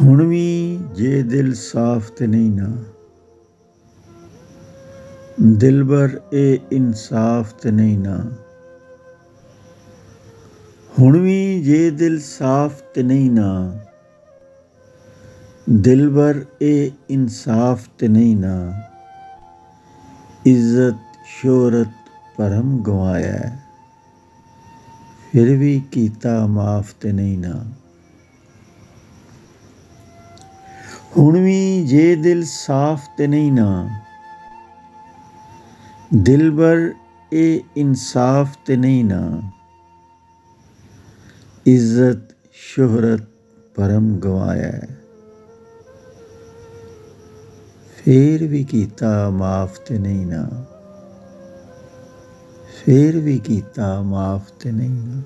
ਹੁਣ ਵੀ ਜੇ ਦਿਲ ਸਾਫ਼ ਤੇ ਨਹੀਂ ਨਾ, ਦਿਲਬਰ ਇਹ ਇਨਸਾਫ ਤੇ ਨਹੀਂ ਨਾ। ਹੁਣ ਵੀ ਜੇ ਦਿਲ ਸਾਫ਼ ਤੇ ਨਹੀਂ ਨਾ, ਦਿਲਬਰ ਇਹ ਇਨਸਾਫ ਤੇ ਨਹੀਂ ਨਾ। ਇੱਜ਼ਤ ਸ਼ੋਹਰਤ ਭਰਮ ਗਵਾਇਆ, ਫਿਰ ਵੀ ਕੀਤਾ ਮਾਫ਼ ਤੇ ਨਹੀਂ ਨਾ। ਹੁਣ ਵੀ ਜੇ ਦਿਲ ਸਾਫ਼ ਤੇ ਨਹੀਂ ਨਾ, ਦਿਲਬਰ ਇਹ ਇਨਸਾਫ ਤੇ ਨਹੀਂ ਨਾ। ਇੱਜ਼ਤ ਸ਼ੋਹਰਤ ਭਰਮ ਗਵਾਇਆ, ਫੇਰ ਵੀ ਕੀਤਾ ਮਾਫ਼ ਤੇ ਨਹੀਂ ਨਾ। ਫੇਰ ਵੀ ਕੀਤਾ ਮਾਫ਼ ਤੇ ਨਹੀਂ ਨਾ।